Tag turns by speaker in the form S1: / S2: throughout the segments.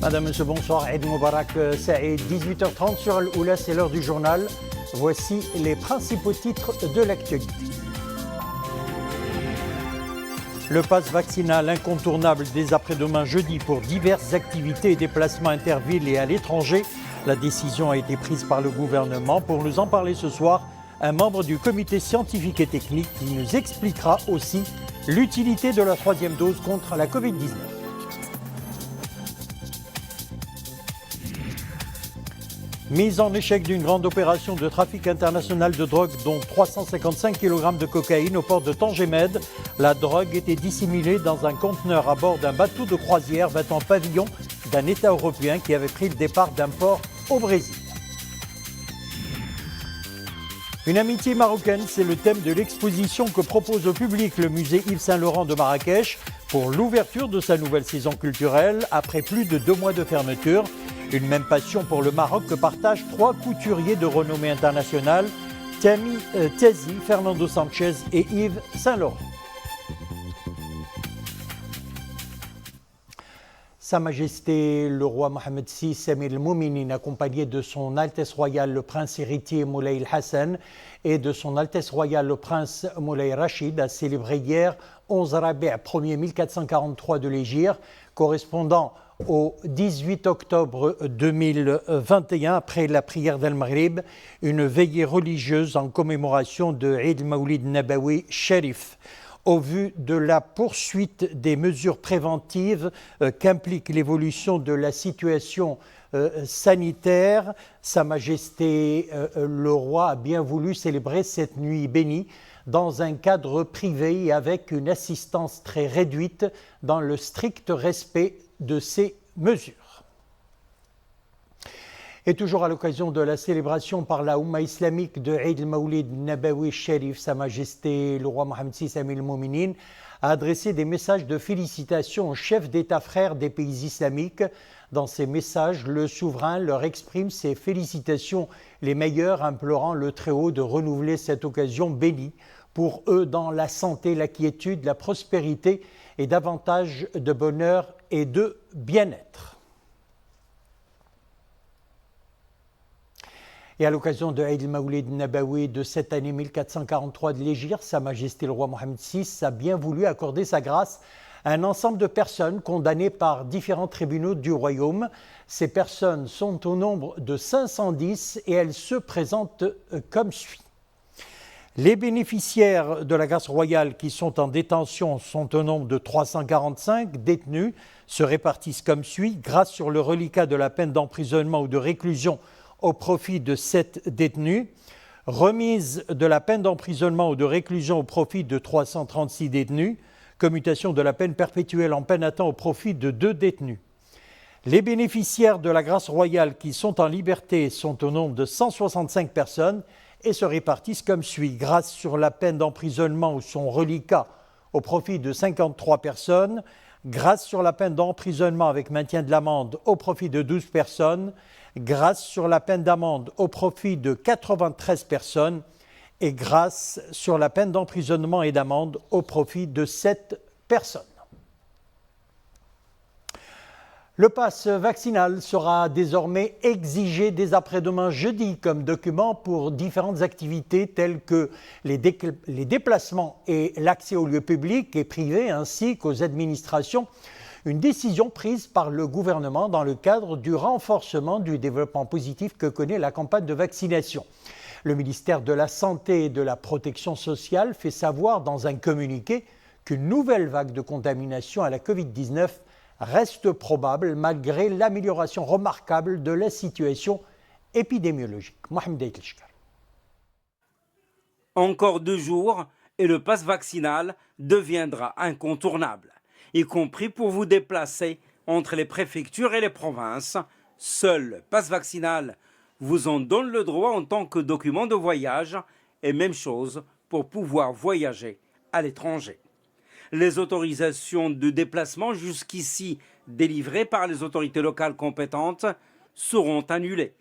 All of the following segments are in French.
S1: Madame, Monsieur, bonsoir. Eid Moubarak Saïd, 18h30 sur Al-Oula, c'est l'heure du journal. Voici les principaux titres de l'actualité. Le pass vaccinal incontournable dès après-demain jeudi pour diverses activités et déplacements intervilles et à l'étranger. La décision a été prise par le gouvernement. Pour nous en parler ce soir, un membre du comité scientifique et technique qui nous expliquera aussi l'utilité de la troisième dose contre la Covid-19. Mise en échec d'une grande opération de trafic international de drogue, dont 355 kg de cocaïne au port de Tangemed. La drogue était dissimulée dans un conteneur à bord d'un bateau de croisière battant pavillon d'un État européen qui avait pris le départ d'un port au Brésil. Une amitié marocaine, c'est le thème de l'exposition que propose au public le musée Yves Saint-Laurent de Marrakech pour l'ouverture de sa nouvelle saison culturelle après plus de 2 mois de fermeture. Une même passion pour le Maroc que partagent 3 couturiers de renommée internationale, Tami Tezi, Fernando Sanchez et Yves Saint-Laurent. Sa Majesté le roi Mohammed VI Amir al-Mouminin, accompagné de son Altesse royale le prince héritier Moulay Hassan et de son Altesse royale le prince Moulay Rachid, a célébré hier 11 Rabi' 1er 1443 de l'Hégire, correspondant au 18 octobre 2021, après la prière d'Al-Maghrib, une veillée religieuse en commémoration de Eid al-Mawlid Nabawi Sharif. Au vu de la poursuite des mesures préventives qu'implique l'évolution de la situation sanitaire, Sa Majesté le roi a bien voulu célébrer cette nuit bénie dans un cadre privé et avec une assistance très réduite dans le strict respect de ces mesures. Et toujours à l'occasion de la célébration par la Oumma islamique de Eid al-Mawlid Nabawi Sharif, Sa Majesté le roi Mohammed VI Amir al-Mouminin a adressé des messages de félicitations aux chefs d'État frères des pays islamiques. Dans ces messages, le souverain leur exprime ses félicitations les meilleures, implorant le Très-Haut de renouveler cette occasion bénie pour eux dans la santé, la quiétude, la prospérité et davantage de bonheur et de bien-être. Et à l'occasion de Eid al-Mawlid Nabawi de cette année 1443 de l'Hégire, Sa Majesté le roi Mohammed VI a bien voulu accorder sa grâce à un ensemble de personnes condamnées par différents tribunaux du royaume. Ces personnes sont au nombre de 510 et elles se présentent comme suit. Les bénéficiaires de la grâce royale qui sont en détention sont au nombre de 345 détenus, se répartissent comme suit. Grâce sur le reliquat de la peine d'emprisonnement ou de réclusion au profit de 7 détenus, remise de la peine d'emprisonnement ou de réclusion au profit de 336 détenus, commutation de la peine perpétuelle en peine à temps au profit de 2 détenus. Les bénéficiaires de la grâce royale qui sont en liberté sont au nombre de 165 personnes et se répartissent comme suit. Grâce sur la peine d'emprisonnement ou son reliquat au profit de 53 personnes, grâce sur la peine d'emprisonnement avec maintien de l'amende au profit de 12 personnes, grâce sur la peine d'amende au profit de 93 personnes et grâce sur la peine d'emprisonnement et d'amende au profit de 7 personnes. Le pass vaccinal sera désormais exigé dès après-demain jeudi comme document pour différentes activités telles que les déplacements et l'accès aux lieux publics et privés ainsi qu'aux administrations. Une décision prise par le gouvernement dans le cadre du renforcement du développement positif que connaît la campagne de vaccination. Le ministère de la Santé et de la Protection sociale fait savoir dans un communiqué qu'une nouvelle vague de contamination à la Covid-19 reste probable malgré l'amélioration remarquable de la situation épidémiologique. Mohamed Aïtlishkar.
S2: Encore 2 jours et le pass vaccinal deviendra incontournable, y compris pour vous déplacer entre les préfectures et les provinces. Seul le pass vaccinal vous en donne le droit en tant que document de voyage et même chose pour pouvoir voyager à l'étranger. Les autorisations de déplacement jusqu'ici délivrées par les autorités locales compétentes seront annulées.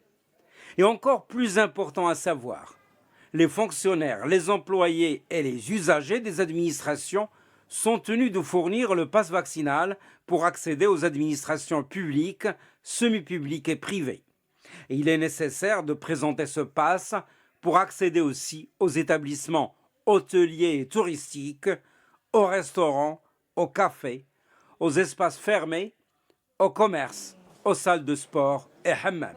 S2: Et encore plus important à savoir, les fonctionnaires, les employés et les usagers des administrations sont tenus de fournir le pass vaccinal pour accéder aux administrations publiques, semi-publiques et privées. Et il est nécessaire de présenter ce pass pour accéder aussi aux établissements hôteliers et touristiques, aux restaurants, aux cafés, aux espaces fermés, aux commerces, aux salles de sport et hammam.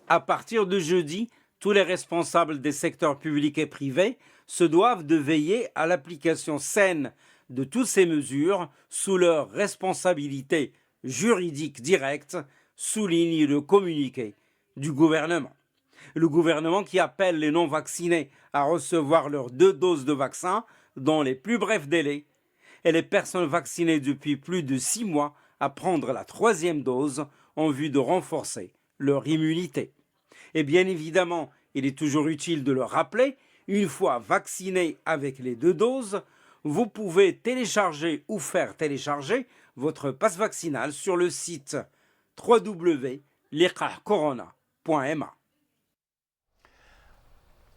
S2: À partir de jeudi, tous les responsables des secteurs publics et privés se doivent de veiller à l'application saine de toutes ces mesures sous leur responsabilité juridique directe, souligne le communiqué du gouvernement. Le gouvernement qui appelle les non-vaccinés à recevoir leurs 2 doses de vaccin dans les plus brefs délais et les personnes vaccinées depuis plus de 6 mois à prendre la 3e dose en vue de renforcer leur immunité. Et bien évidemment, il est toujours utile de le rappeler, une fois vacciné avec les 2 doses, vous pouvez télécharger ou faire télécharger votre passe vaccinal sur le site www.liqahcorona.ma.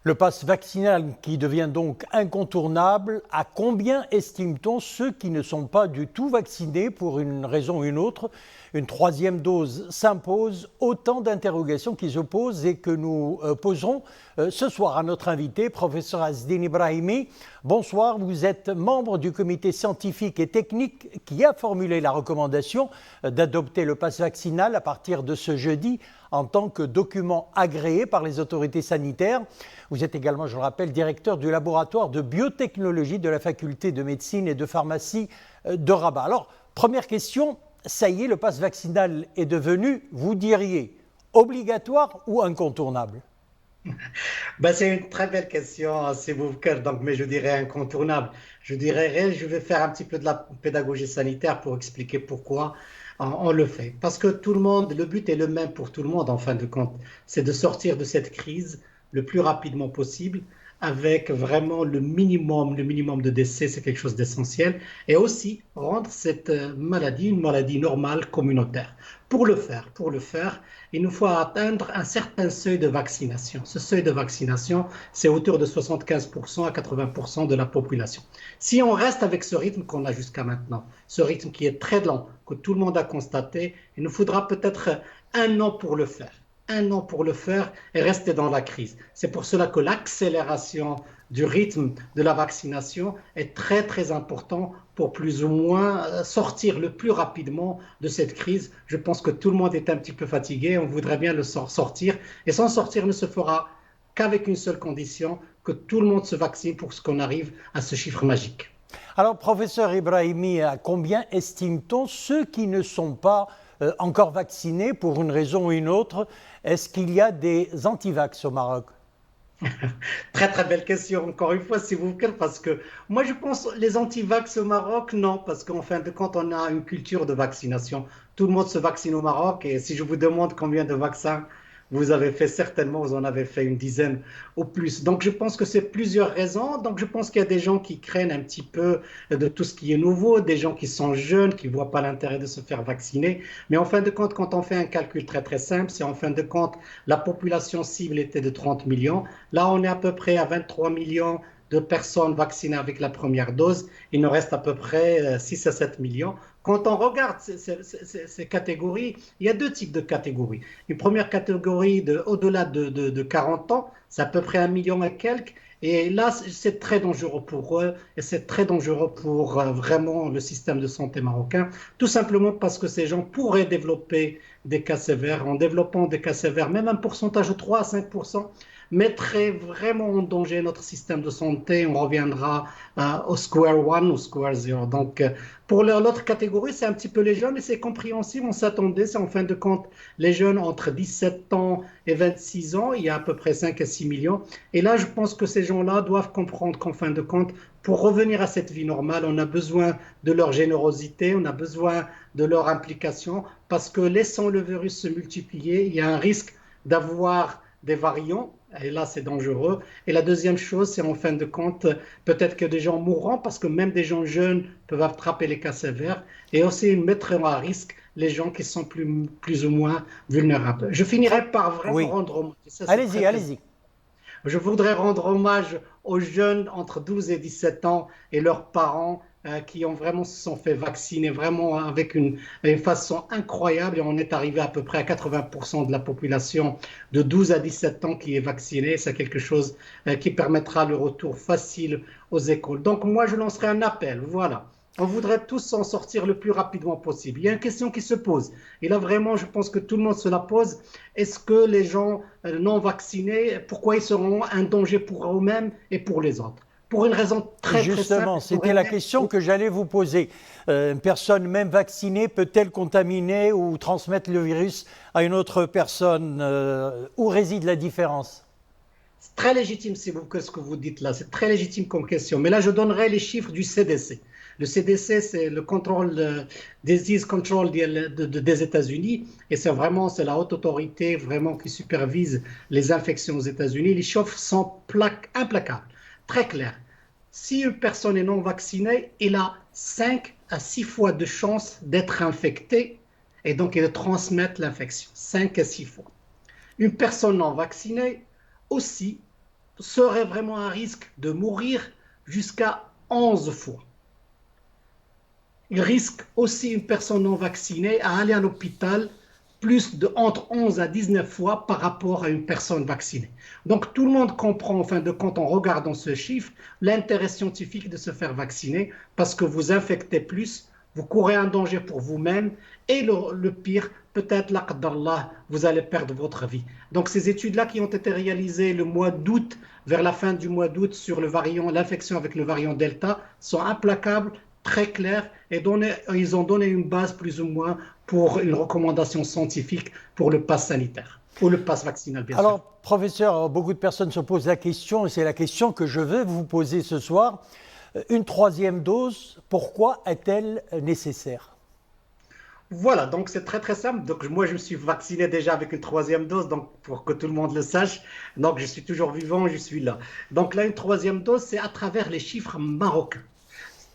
S1: Le pass vaccinal qui devient donc incontournable, à combien estime-t-on ceux qui ne sont pas du tout vaccinés pour une raison ou une autre? Une 3e dose s'impose, autant d'interrogations qui se posent et que nous poserons ce soir à notre invité, professeur Azzedine Ibrahimi. Bonsoir, vous êtes membre du comité scientifique et technique qui a formulé la recommandation d'adopter le pass vaccinal à partir de ce jeudi en tant que document agréé par les autorités sanitaires. Vous êtes également, je le rappelle, directeur du laboratoire de biotechnologie de la faculté de médecine et de pharmacie de Rabat. Alors, première question, ça y est, le pass vaccinal est devenu, vous diriez, obligatoire ou incontournable?
S3: C'est une très belle question, c'est Boubkar, mais je dirais incontournable. Je vais faire un petit peu de la pédagogie sanitaire pour expliquer pourquoi on le fait. Parce que tout le monde, le but est le même pour tout le monde en fin de compte, c'est de sortir de cette crise le plus rapidement possible avec vraiment le minimum de décès, c'est quelque chose d'essentiel, et aussi rendre cette maladie une maladie normale communautaire. Pour le faire, il nous faut atteindre un certain seuil de vaccination. Ce seuil de vaccination, c'est autour de 75% à 80% de la population. Si on reste avec ce rythme qu'on a jusqu'à maintenant, ce rythme qui est très lent, que tout le monde a constaté, il nous faudra peut-être 1 an pour le faire. 1 an pour le faire et rester dans la crise. C'est pour cela que l'accélération du rythme de la vaccination est très très important pour plus ou moins sortir le plus rapidement de cette crise. Je pense que tout le monde est un petit peu fatigué, on voudrait bien le sortir, et s'en sortir ne se fera qu'avec une seule condition, que tout le monde se vaccine pour qu'on arrive à ce chiffre magique.
S1: Alors, professeur Ibrahimi, à combien estime-t-on ceux qui ne sont pas encore vaccinés pour une raison ou une autre? Est-ce qu'il y a des anti-vax au Maroc?
S3: Très très belle question, encore une fois, s'il vous plaît, parce que moi je pense les anti-vax au Maroc, non, parce qu'en fin de compte, on a une culture de vaccination. Tout le monde se vaccine au Maroc, et si je vous demande combien de vaccins vous avez fait, certainement vous en avez fait une dizaine ou plus. Donc je pense que c'est plusieurs raisons. Donc je pense qu'il y a des gens qui craignent un petit peu de tout ce qui est nouveau, des gens qui sont jeunes, qui ne voient pas l'intérêt de se faire vacciner. Mais en fin de compte, quand on fait un calcul très très simple, c'est en fin de compte, la population cible était de 30 millions. Là, on est à peu près à 23 millions de personnes vaccinées avec la première dose. Il nous reste à peu près 6 à 7 millions. Quand on regarde ces catégories, il y a 2 types de catégories. Une première catégorie au-delà de 40 ans, c'est à peu près 1 million et quelques. Et là, c'est très dangereux pour eux et c'est très dangereux pour vraiment le système de santé marocain, tout simplement parce que ces gens pourraient développer des cas sévères. En développant des cas sévères, même un pourcentage de 3 à 5%, mettrait vraiment en danger notre système de santé. On reviendra au square one, au square zero. Donc, pour l'autre catégorie, c'est un petit peu les jeunes et c'est compréhensible. On s'attendait, c'est en fin de compte les jeunes entre 17 ans et 26 ans. Il y a à peu près 5 à 6 millions. Et là, je pense que ces gens-là doivent comprendre qu'en fin de compte, pour revenir à cette vie normale, on a besoin de leur générosité, on a besoin de leur implication, parce que laissant le virus se multiplier, il y a un risque d'avoir des variants. Et là, c'est dangereux. Et la deuxième chose, c'est en fin de compte, peut-être que des gens mourront parce que même des gens jeunes peuvent attraper les cas sévères et aussi mettre à risque les gens qui sont plus ou moins vulnérables. Je finirai par vraiment rendre hommage.
S1: Allez-y.
S3: Je voudrais rendre hommage aux jeunes entre 12 et 17 ans et leurs parents qui ont vraiment se sont fait vacciner vraiment avec une façon incroyable et on est arrivé à peu près à 80% de la population de 12 à 17 ans qui est vaccinée. C'est quelque chose qui permettra le retour facile aux écoles. Donc moi, je lancerai un appel. Voilà. On voudrait tous s'en sortir le plus rapidement possible. Il y a une question qui se pose. Et là, vraiment, je pense que tout le monde se la pose. Est-ce que les gens non vaccinés, pourquoi ils seront un danger pour eux-mêmes et pour les autres? Pour une raison très simple.
S1: Justement, c'était la question que j'allais vous poser. Une personne même vaccinée peut-elle contaminer ou transmettre le virus à une autre personne? Où réside la différence?
S3: C'est très légitime ce que vous dites là, c'est très légitime comme question. Mais là, je donnerai les chiffres du CDC. Le CDC, c'est le Control Disease Control des États-Unis, et c'est la haute autorité vraiment qui supervise les infections aux États-Unis. Les chiffres sont implacables, très clairs. Si une personne est non vaccinée, elle a 5 à 6 fois de chances d'être infectée et donc de transmettre l'infection. 5 à 6 fois. Une personne non vaccinée aussi serait vraiment à risque de mourir jusqu'à 11 fois. Il risque aussi une personne non vaccinée à aller à l'hôpital entre 11 à 19 fois par rapport à une personne vaccinée. Donc tout le monde comprend, en fin de compte, en regardant ce chiffre, l'intérêt scientifique de se faire vacciner parce que vous infectez plus, vous courez un danger pour vous-même et le pire, peut-être, laqdallah, vous allez perdre votre vie. Donc ces études-là qui ont été réalisées le mois d'août, vers la fin du mois d'août, sur l'infection avec le variant Delta, sont implacables, très claires, et ils ont donné une base plus ou moins pour une recommandation scientifique pour le pass sanitaire, ou le pass vaccinal, bien sûr.
S1: Alors, professeur, beaucoup de personnes se posent la question, et c'est la question que je vais vous poser ce soir. Une troisième dose, pourquoi est-elle nécessaire?
S3: Voilà, donc c'est très très simple. Donc moi je me suis vacciné déjà avec une troisième dose, donc pour que tout le monde le sache. Donc je suis toujours vivant, je suis là. Donc là, une troisième dose, c'est à travers les chiffres marocains.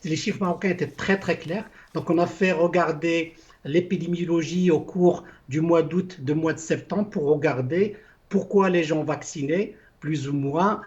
S3: Les chiffres marocains étaient très très clairs. Donc on a fait regarder l'épidémiologie au cours du mois d'août, du mois de septembre, pour regarder pourquoi les gens vaccinés, plus ou moins,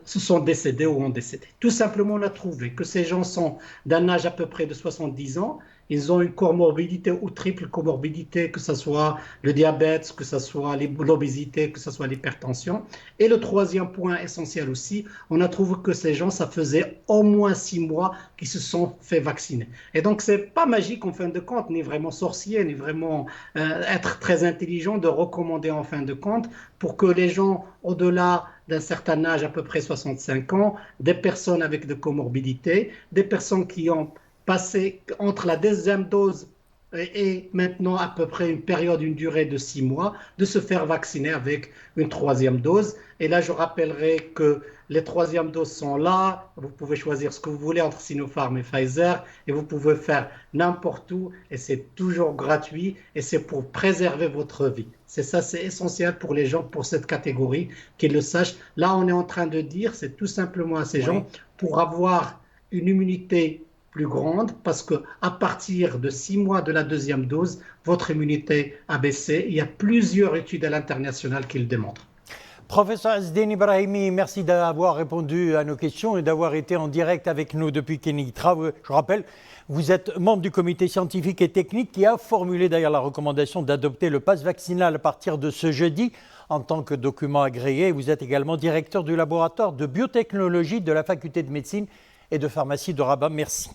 S3: se sont décédés ou ont décédé. Tout simplement, on a trouvé que ces gens sont d'un âge à peu près de 70 ans. Ils ont une comorbidité ou triple comorbidité, que ce soit le diabète, que ce soit l'obésité, que ce soit l'hypertension. Et le troisième point essentiel aussi, on a trouvé que ces gens, ça faisait au moins 6 mois qu'ils se sont fait vacciner. Et donc, c'est pas magique en fin de compte, ni vraiment sorcier, ni vraiment être très intelligent de recommander en fin de compte pour que les gens au-delà d'un certain âge, à peu près 65 ans, des personnes avec des comorbidités, des personnes qui ont passé entre la deuxième dose et maintenant à peu près une durée de 6 mois, de se faire vacciner avec une troisième dose. Et là, je rappellerai que les troisièmes doses sont là. Vous pouvez choisir ce que vous voulez entre Sinopharm et Pfizer et vous pouvez faire n'importe où et c'est toujours gratuit et c'est pour préserver votre vie. C'est ça, c'est essentiel pour les gens, pour cette catégorie, qu'ils le sachent. Là, on est en train de dire, c'est tout simplement à ces gens, pour avoir une immunité plus grande, parce qu'à partir de 6 mois de la deuxième dose, votre immunité a baissé. Il y a plusieurs études à l'international qui le démontrent.
S1: Professeur Ezden Ibrahimi, merci d'avoir répondu à nos questions et d'avoir été en direct avec nous depuis Kenitra. Je rappelle, vous êtes membre du comité scientifique et technique qui a formulé d'ailleurs la recommandation d'adopter le pass vaccinal à partir de ce jeudi en tant que document agréé. Vous êtes également directeur du laboratoire de biotechnologie de la faculté de médecine et de pharmacie de Rabat. Merci.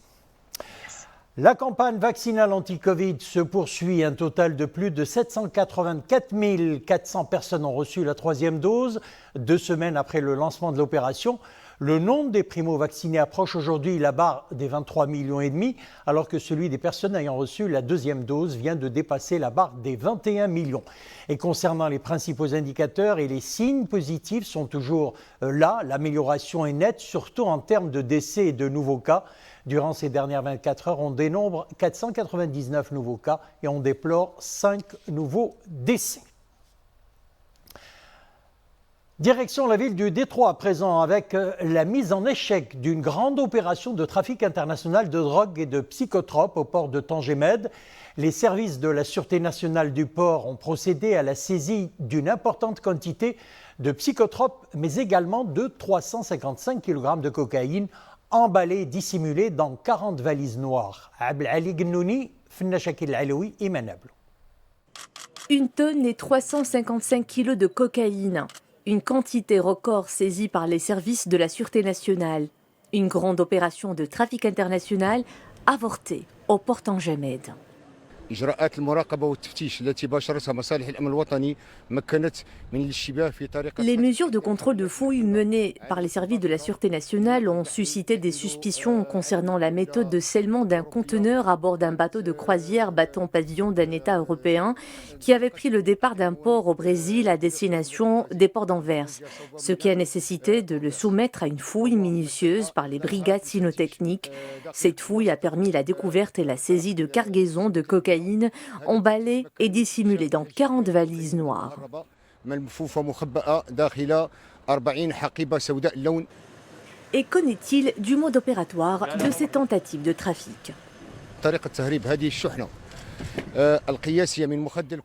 S1: La campagne vaccinale anti-Covid se poursuit. Un total de plus de 784 400 personnes ont reçu la troisième dose, 2 semaines après le lancement de l'opération. Le nombre des primo-vaccinés approche aujourd'hui la barre des 23,5 millions, alors que celui des personnes ayant reçu la deuxième dose vient de dépasser la barre des 21 millions. Et concernant les principaux indicateurs et les signes positifs sont toujours là. L'amélioration est nette, surtout en termes de décès et de nouveaux cas. Durant ces dernières 24 heures, on dénombre 499 nouveaux cas et on déplore 5 nouveaux décès. Direction la ville du Détroit à présent avec la mise en échec d'une grande opération de trafic international de drogue et de psychotropes au port de Tanger-Med. Les services de la Sûreté nationale du port ont procédé à la saisie d'une importante quantité de psychotropes, mais également de 355 kg de cocaïne emballés, dissimulés dans 40 valises noires. Abdel Ali Gennouni, Fenna Shakil Alaoui, Iman Ablo.
S4: 1 tonne et 355 kilos de cocaïne. Une quantité record saisie par les services de la Sûreté nationale. Une grande opération de trafic international avortée au port Anjamed.
S5: إجراءات المراقبة والتفتيش التي باشرتها مصالح الأمن الوطني مكنت من الاشتباه في طريقة.
S4: Les mesures de contrôle de fouilles menées par les services de la Sûreté nationale ont suscité des suspicions concernant la méthode de scellement d'un conteneur à bord d'un bateau de croisière battant pavillon d'un État européen qui avait pris le départ d'un port au Brésil à destination des ports d'Anvers, ce qui a nécessité de le soumettre à une fouille minutieuse par les brigades cynotechniques. Cette fouille a permis la découverte et la saisie de cargaisons de cocaïne emballées et dissimulées dans 40 valises noires. Et connaît-il du mode opératoire de ces tentatives de trafic?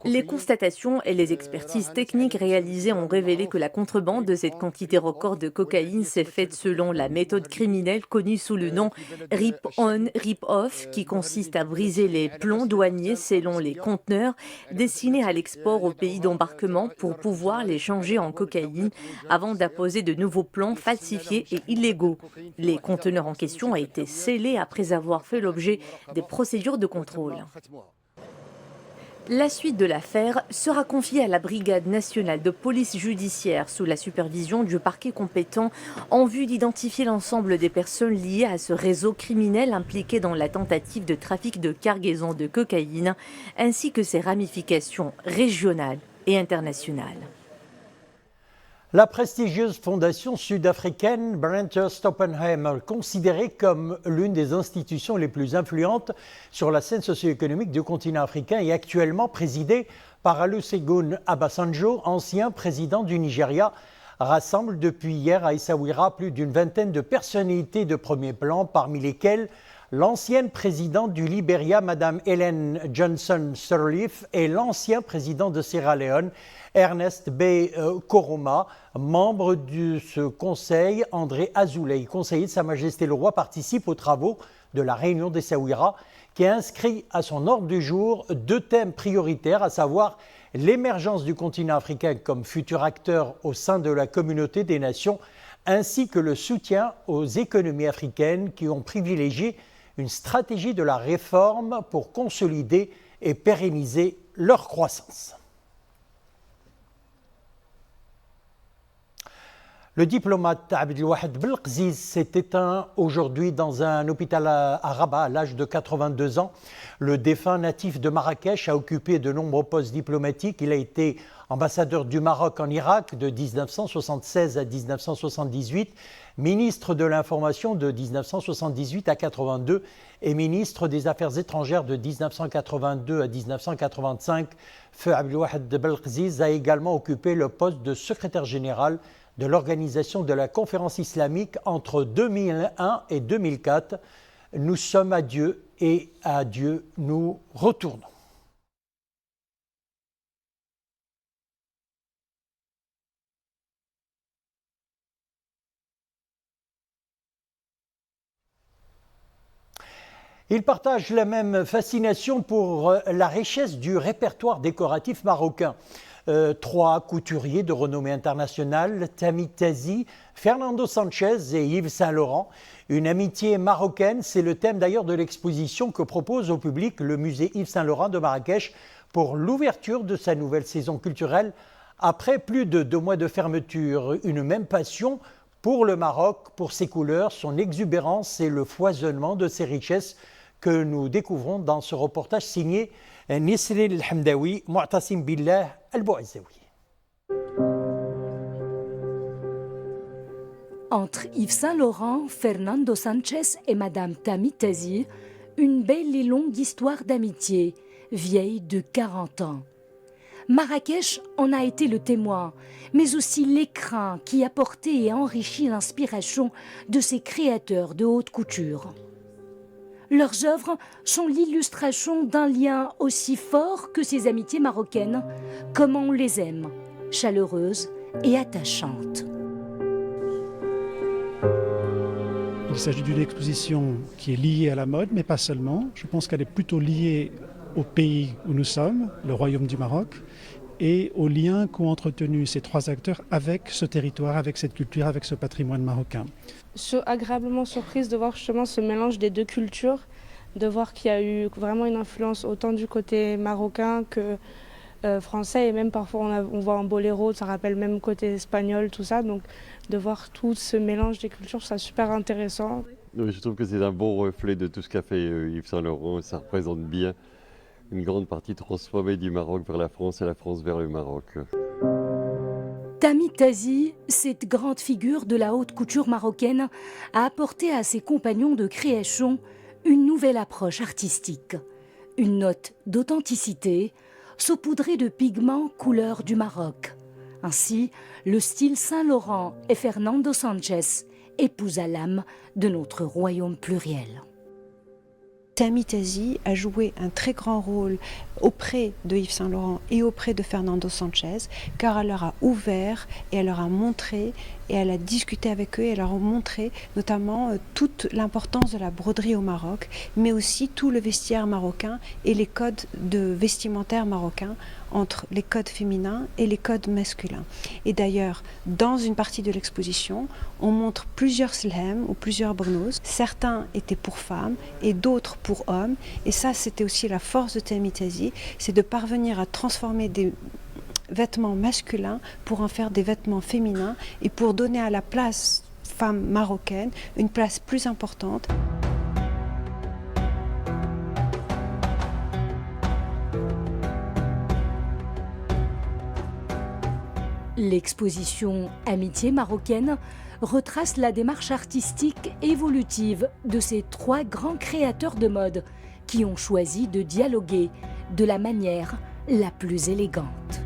S4: Les constatations et les expertises techniques réalisées ont révélé que la contrebande de cette quantité record de cocaïne s'est faite selon la méthode criminelle connue sous le nom rip-on, rip-off, qui consiste à briser les plombs douaniers selon les conteneurs destinés à l'export au pays d'embarquement pour pouvoir les changer en cocaïne avant d'apposer de nouveaux plombs falsifiés et illégaux. Les conteneurs en question ont été scellés après avoir fait l'objet des procédures de contrôle. La suite de l'affaire sera confiée à la Brigade nationale de police judiciaire sous la supervision du parquet compétent en vue d'identifier l'ensemble des personnes liées à ce réseau criminel impliqué dans la tentative de trafic de cargaison de cocaïne ainsi que ses ramifications régionales et internationales.
S1: La prestigieuse fondation sud-africaine Brandhurst Oppenheimer, considérée comme l'une des institutions les plus influentes sur la scène socio-économique du continent africain, est actuellement présidée par Olusegun Obasanjo, ancien président du Nigeria, rassemble depuis hier à Essaouira plus d'une vingtaine de personnalités de premier plan, parmi lesquelles l'ancienne présidente du Libéria, Mme Ellen Johnson Sirleaf, et l'ancien président de Sierra Leone, Ernest B. Koroma, membre de ce conseil, André Azoulay, conseiller de Sa Majesté le Roi, participe aux travaux de la réunion d'Essaouira, qui a inscrit à son ordre du jour 2 thèmes prioritaires, à savoir l'émergence du continent africain comme futur acteur au sein de la communauté des nations, ainsi que le soutien aux économies africaines qui ont privilégié une stratégie de la réforme pour consolider et pérenniser leur croissance. Le diplomate Abdelwahed Belkziz s'est éteint aujourd'hui dans un hôpital à Rabat à l'âge de 82 ans. Le défunt natif de Marrakech a occupé de nombreux postes diplomatiques. Il a été ambassadeur du Maroc en Irak de 1976 à 1978, ministre de l'Information de 1978 à 82 et ministre des Affaires étrangères de 1982 à 1985. Feu Abdelwahed Belkziz a également occupé le poste de secrétaire général de l'organisation de la conférence islamique entre 2001 et 2004. Nous sommes à Dieu et à Dieu nous retournons. Ils partagent la même fascination pour la richesse du répertoire décoratif marocain. 3 couturiers de renommée internationale, Tammy Tazi, Fernando Sanchez et Yves Saint-Laurent. Une amitié marocaine, c'est le thème d'ailleurs de l'exposition que propose au public le musée Yves Saint-Laurent de Marrakech pour l'ouverture de sa nouvelle saison culturelle. Après plus de 2 mois de fermeture, une même passion pour le Maroc, pour ses couleurs, son exubérance et le foisonnement de ses richesses que nous découvrons dans ce reportage signé Nisrine El Hamdaoui, Mu'tasim Billah El Bouazaoui.
S6: Entre Yves Saint-Laurent, Fernando Sanchez et Madame Tammy Tazi, une belle et longue histoire d'amitié, vieille de 40 ans. Marrakech en a été le témoin, mais aussi l'écrin qui a porté et enrichi l'inspiration de ces créateurs de haute couture. Leurs œuvres sont l'illustration d'un lien aussi fort que ces amitiés marocaines, comme on les aime, chaleureuses et attachantes.
S7: Il s'agit d'une exposition qui est liée à la mode, mais pas seulement. Je pense qu'elle est plutôt liée au pays où nous sommes, le Royaume du Maroc, et aux liens qu'ont entretenus ces trois acteurs avec ce territoire, avec cette culture, avec ce patrimoine marocain.
S8: Je suis agréablement surprise de voir justement ce mélange des deux cultures, de voir qu'il y a eu vraiment une influence autant du côté marocain que français, et même parfois on voit un boléro, ça rappelle même côté espagnol, tout ça. Donc de voir tout ce mélange des cultures, c'est super intéressant.
S9: Oui, je trouve que c'est un bon reflet de tout ce qu'a fait Yves Saint Laurent. Ça représente bien une grande partie transformée du Maroc vers la France et la France vers le Maroc.
S6: Tammy Tazi, cette grande figure de la haute couture marocaine, a apporté à ses compagnons de création une nouvelle approche artistique. Une note d'authenticité, saupoudrée de pigments couleur du Maroc. Ainsi, le style Saint-Laurent et Fernando Sanchez épousa l'âme de notre royaume pluriel.
S10: Tammy Tazi a joué un très grand rôle auprès de Yves Saint Laurent et auprès de Fernando Sanchez, car elle leur a ouvert et elle leur a montré et elle a discuté avec eux et elle leur a montré notamment toute l'importance de la broderie au Maroc, mais aussi tout le vestiaire marocain et les codes de vestimentaire marocains entre les codes féminins et les codes masculins. Et d'ailleurs, dans une partie de l'exposition, on montre plusieurs slhem ou plusieurs bornos. Certains étaient pour femmes et d'autres pour hommes. Et ça, c'était aussi la force de Tammy Tazi, c'est de parvenir à transformer des vêtements masculins pour en faire des vêtements féminins et pour donner à la place femme marocaine une place plus importante.
S6: L'exposition Amitié marocaine retrace la démarche artistique évolutive de ces trois grands créateurs de mode qui ont choisi de dialoguer de la manière la plus élégante.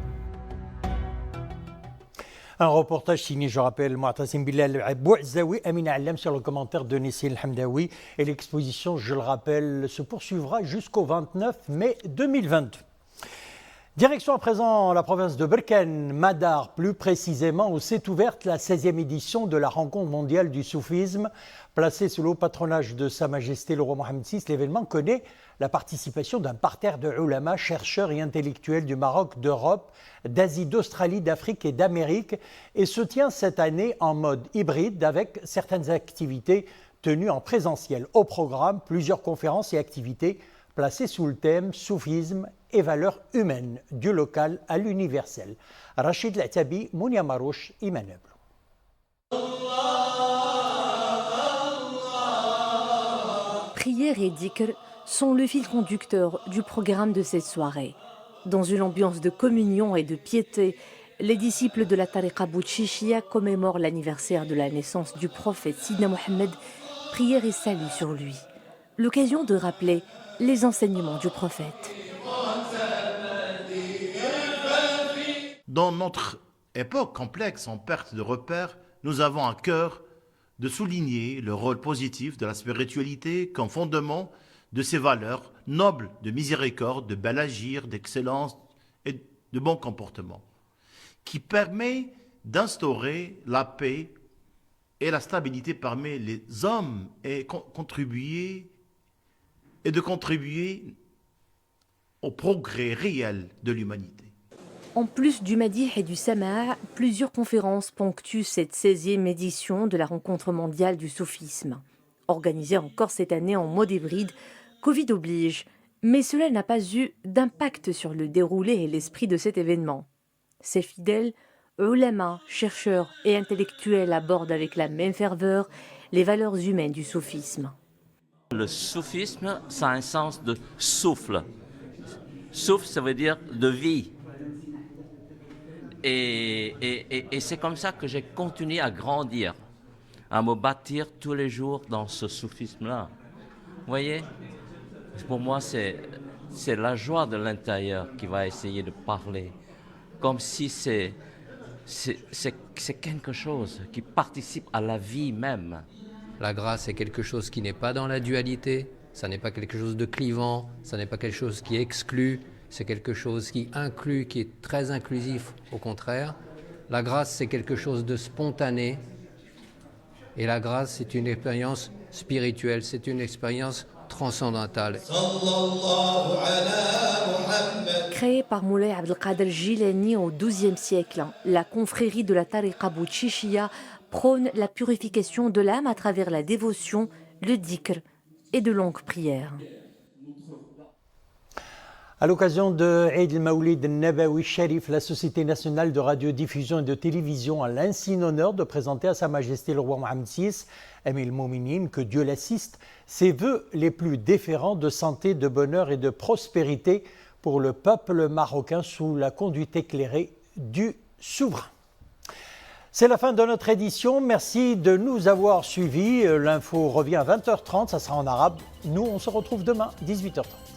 S1: Un reportage signé, je rappelle, Mouatassim Bilal Bouazaoui, Amina Allam sur le commentaire de Nessil Hamdaoui. Et l'exposition, je le rappelle, se poursuivra jusqu'au 29 mai 2022. Direction à présent la province de Berkane, Madar plus précisément, où s'est ouverte la 16e édition de la rencontre mondiale du soufisme. Placée sous le haut patronage de Sa Majesté le roi Mohammed VI, l'événement connaît la participation d'un parterre de ulama, chercheurs et intellectuels du Maroc, d'Europe, d'Asie, d'Australie, d'Afrique et d'Amérique et se tient cette année en mode hybride avec certaines activités tenues en présentiel. Au programme, plusieurs conférences et activités placées sous le thème « Soufisme et valeurs humaines, du local à l'universel ». Rachid Latabi, Mounia Marouche, Imanable.
S4: Prière et dhikr sont le fil conducteur du programme de cette soirée. Dans une ambiance de communion et de piété, les disciples de la tariqa Boutchichia commémorent l'anniversaire de la naissance du prophète Sidna Mohammed, prière et salut sur lui. L'occasion de rappeler les enseignements du prophète.
S11: Dans notre époque complexe en perte de repères, nous avons à cœur de souligner le rôle positif de la spiritualité comme fondement de ces valeurs nobles de miséricorde, de bel agir, d'excellence et de bon comportement, qui permet d'instaurer la paix et la stabilité parmi les hommes et de contribuer au progrès réel de l'humanité.
S4: En plus du Madih et du Sama', plusieurs conférences ponctuent cette 16e édition de la rencontre mondiale du soufisme. Organisée encore cette année en mode hybride, Covid oblige, mais cela n'a pas eu d'impact sur le déroulé et l'esprit de cet événement. Ses fidèles, ulama, chercheurs et intellectuels abordent avec la même ferveur les valeurs humaines du soufisme.
S12: Le soufisme, ça a un sens de souffle. Souffle, ça veut dire de vie. Et c'est comme ça que j'ai continué à grandir, à me bâtir tous les jours dans ce soufisme-là. Vous voyez, pour moi, c'est la joie de l'intérieur qui va essayer de parler, comme si c'est quelque chose qui participe à la vie même.
S13: La grâce est quelque chose qui n'est pas dans la dualité, ça n'est pas quelque chose de clivant, ça n'est pas quelque chose qui exclut, c'est quelque chose qui inclut, qui est très inclusif, au contraire. La grâce, c'est quelque chose de spontané, Et la grâce, c'est une expérience spirituelle, c'est une expérience transcendantale.
S4: Créée par Moulay Abdelkader Jilani au XIIe siècle, la confrérie de la Tariqa Boutchichia prône la purification de l'âme à travers la dévotion, le dhikr et de longues prières.
S1: À l'occasion de Eid al-Mawlid al-Nabawi Sharif, la Société nationale de radiodiffusion et de télévision a l'insigne honneur de présenter à Sa Majesté le roi Mohammed VI, Amir al-Mouminin, que Dieu l'assiste, ses vœux les plus déférents de santé, de bonheur et de prospérité pour le peuple marocain sous la conduite éclairée du souverain. C'est la fin de notre édition. Merci de nous avoir suivis. L'info revient à 20h30, ça sera en arabe. Nous, on se retrouve demain, 18h30.